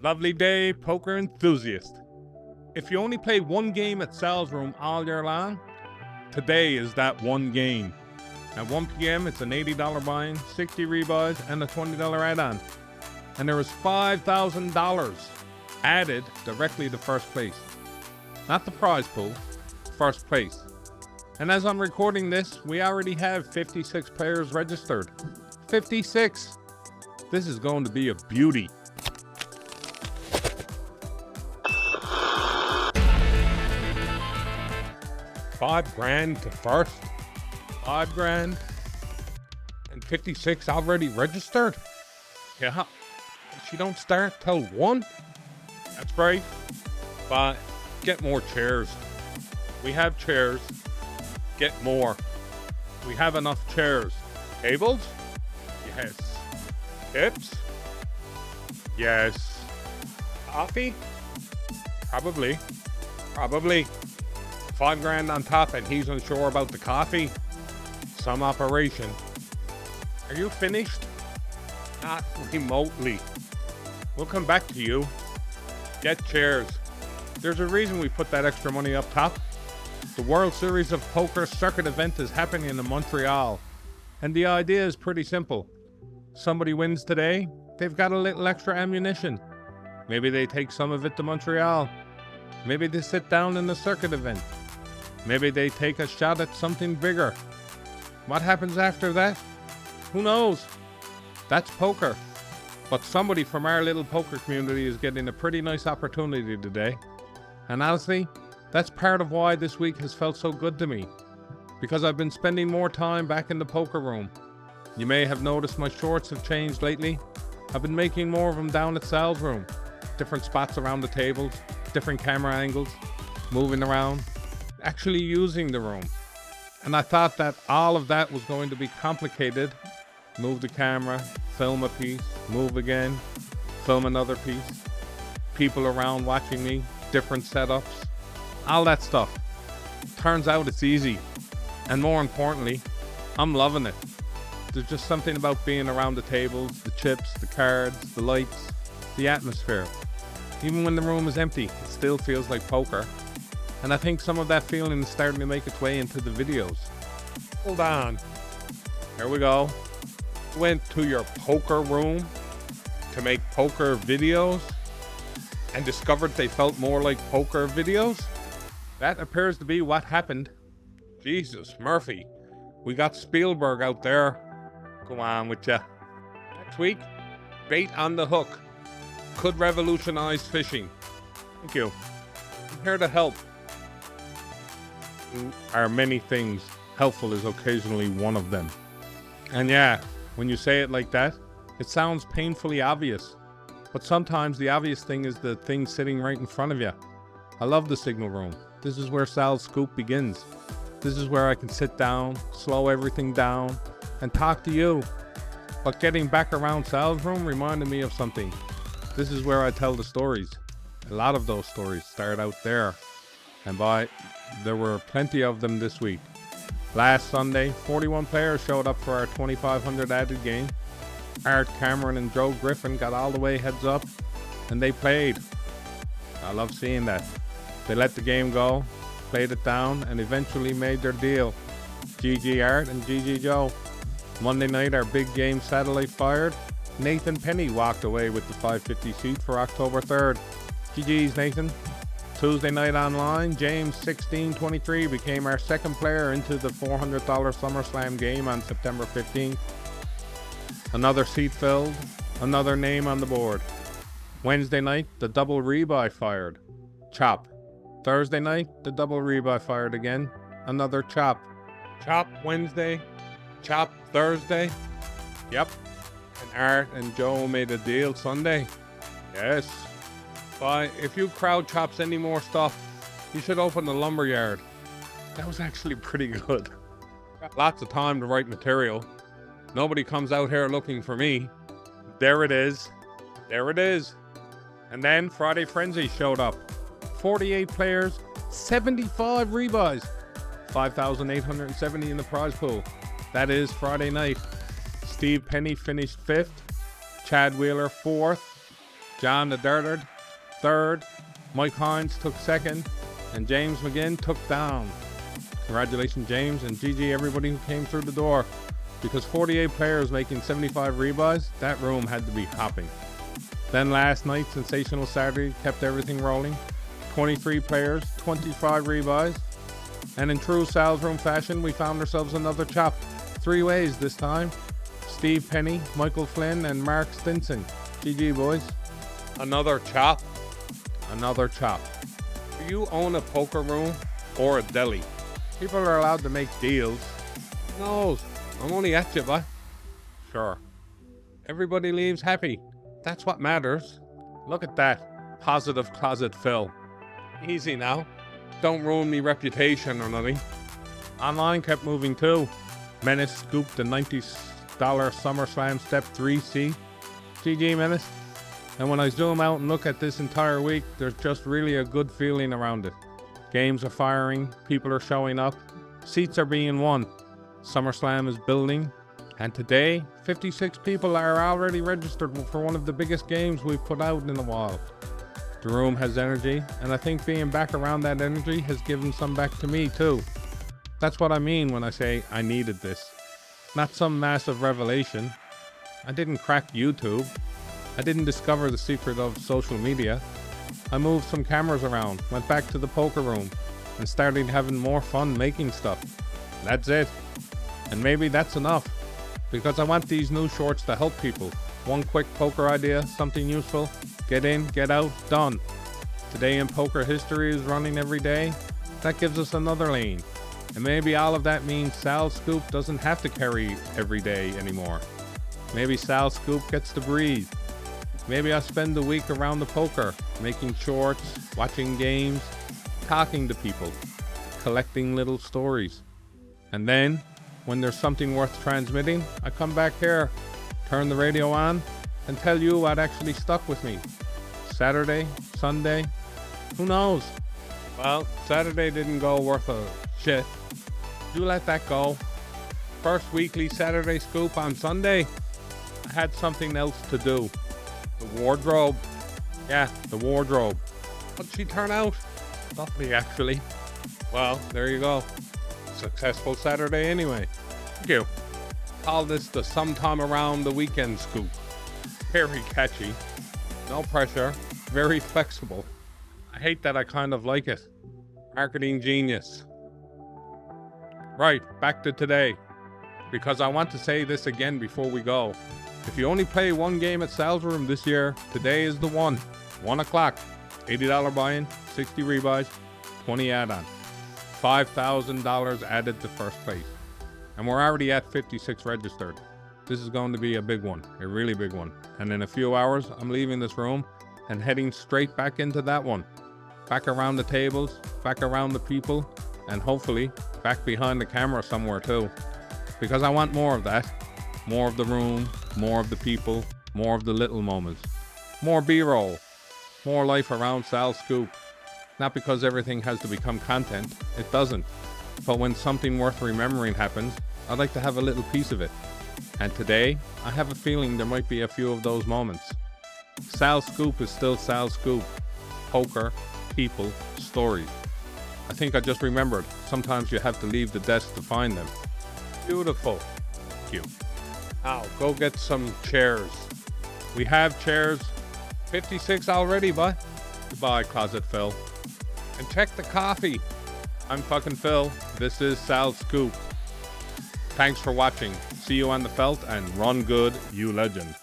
Lovely day, poker enthusiast. If you only play one game at Sal's Room all year long, today is that one game. At 1 p.m., it's an $80 buy-in, 60 rebuys, and a $20 add-on. And there is $5,000 added directly to first place. Not the prize pool, first place. And as I'm recording this, we already have 56 players registered. 56! This is going to be a beauty. $5,000 to first, $5,000, and 56 already registered. Yeah, she don't start till 1. That's right. But get more chairs. We have chairs. Get more. We have enough chairs. Tables? Yes. Tips? Yes. Coffee? Probably. $5,000 on top, and he's unsure about the coffee. Some operation. Are you finished? Not remotely. We'll come back to you. Get chairs. There's a reason we put that extra money up top. The World Series of Poker circuit event is happening in Montreal. And the idea is pretty simple. Somebody wins today, they've got a little extra ammunition. Maybe they take some of it to Montreal. Maybe they sit down in the circuit event. Maybe they take a shot at something bigger. What happens after that? Who knows? That's poker. But somebody from our little poker community is getting a pretty nice opportunity today. And honestly, that's part of why this week has felt so good to me. Because I've been spending more time back in the poker room. You may have noticed my shorts have changed lately. I've been making more of them down at Sal's room. Different spots around the tables, different camera angles, moving around, actually using the room. And I thought that all of that was going to be complicated. Move the camera, film a piece, move again, film another piece. People around watching me, different setups, all that stuff. Turns out it's easy. And more importantly, I'm loving it. There's just something about being around the tables, the chips, the cards, the lights, the atmosphere. Even when the room is empty, it still feels like poker. And I think some of that feeling is starting to make its way into the videos. Hold on. Here we go. Went to your poker room to make poker videos and discovered they felt more like poker videos? That appears to be what happened. Jesus, Murphy. We got Spielberg out there. Go on with ya. Next week, bait on the hook. Could revolutionize fishing. Thank you. I'm here to help. Are many things. Helpful is occasionally one of them. And yeah, when you say it like that, it sounds painfully obvious. But sometimes the obvious thing is the thing sitting right in front of you. I love the signal room. This is where Sal's Scoop begins. This is where I can sit down, slow everything down, and talk to you. But getting back around Sal's room reminded me of something. This is where I tell the stories. A lot of those stories start out there. And there were plenty of them this week. Last Sunday, 41 players showed up for our 2,500 added game. Art Cameron and Joe Griffin got all the way heads up, and they played. I love seeing that. They let the game go, played it down, and eventually made their deal. GG Art and GG Joe. Monday night, our big game satellite fired. Nathan Penny walked away with the 550 seat for October 3rd. GG's, Nathan. Tuesday night online, James 1623 became our second player into the $400 SummerSlam game on September 15th. Another seat filled, another name on the board. Wednesday night, the double rebuy fired. Chop. Thursday night, the double rebuy fired again. Another chop. Chop Wednesday, chop Thursday. Yep. And Art and Joe made a deal Sunday. Yes. But if you crowd chops any more stuff, you should open the lumberyard. That was actually pretty good. Got lots of time to write material. Nobody comes out here looking for me. There it is. There it is. And then Friday Frenzy showed up. 48 players, 75 rebuys. 5,870 in the prize pool. That is Friday night. Steve Penny finished 5th. Chad Wheeler 4th. John the Dirtard, third. Mike Hines took second. And James McGinn took down. Congratulations, James, and GG everybody who came through the door. Because 48 players making 75 rebuys, that room had to be hopping. Then last night, Sensational Saturday kept everything rolling. 23 players, 25 rebuys. And in true Sal's Room fashion, we found ourselves another chop. 3 ways this time. Steve Penny, Michael Flynn, and Mark Stinson. GG, boys. Another chop. Another chop. Do you own a poker room or a deli? People are allowed to make deals. Who knows? I'm only at you, but sure. Everybody leaves happy. That's what matters. Look at that. Positive closet Phil. Easy now. Don't ruin me reputation or nothing. Online kept moving too. Menace scooped the $90 SummerSlam Step 3C. GG, Menace. And when I zoom out and look at this entire week, there's just really a good feeling around it. Games are firing, people are showing up, seats are being won, SummerSlam is building, and today, 56 people are already registered for one of the biggest games we've put out in a while. The room has energy, and I think being back around that energy has given some back to me too. That's what I mean when I say I needed this. Not some massive revelation. I didn't crack YouTube. I didn't discover the secret of social media. I moved some cameras around, went back to the poker room, and started having more fun making stuff. That's it. And maybe that's enough, because I want these new shorts to help people. One quick poker idea, something useful, get in, get out, done. Today in Poker history is running every day. That gives us another lane. And maybe all of that means Sal's Scoop doesn't have to carry every day anymore. Maybe Sal's Scoop gets to breathe. Maybe I spend the week around the poker, making shorts, watching games, talking to people, collecting little stories. And then, when there's something worth transmitting, I come back here, turn the radio on, and tell you what actually stuck with me. Saturday, Sunday, who knows? Well, Saturday didn't go worth a shit. Do let that go. First weekly Saturday scoop on Sunday, I had something else to do. The wardrobe. Yeah, the wardrobe. How'd she turn out? Lovely, actually. Well, there you go. Successful Saturday anyway. Thank you. Call this the sometime around the weekend scoop. Very catchy. No pressure. Very flexible. I hate that I kind of like it. Marketing genius. Right, back to today. Because I want to say this again before we go. If you only play one game at Sal's Room this year, today is the one. 1 o'clock. $80 buy-in, 60 rebuys, 20 add-on. $5,000 added to first place. And we're already at 56 registered. This is going to be a big one, a really big one. And in a few hours, I'm leaving this room and heading straight back into that one. Back around the tables, back around the people, and hopefully back behind the camera somewhere too. Because I want more of that. More of the room, more of the people, more of the little moments. More B-roll, more life around Sal's Scoop. Not because everything has to become content, it doesn't. But when something worth remembering happens, I'd like to have a little piece of it. And today, I have a feeling there might be a few of those moments. Sal's Scoop is still Sal's Scoop. Poker, people, stories. I think I just remembered, sometimes you have to leave the desk to find them. Beautiful. Thank you. Now, go get some chairs. We have chairs. 56 already, but goodbye, Closet Phil. And check the coffee. I'm fucking Phil. This is Sal's Scoop. Thanks for watching. See you on the felt and run good, you legend.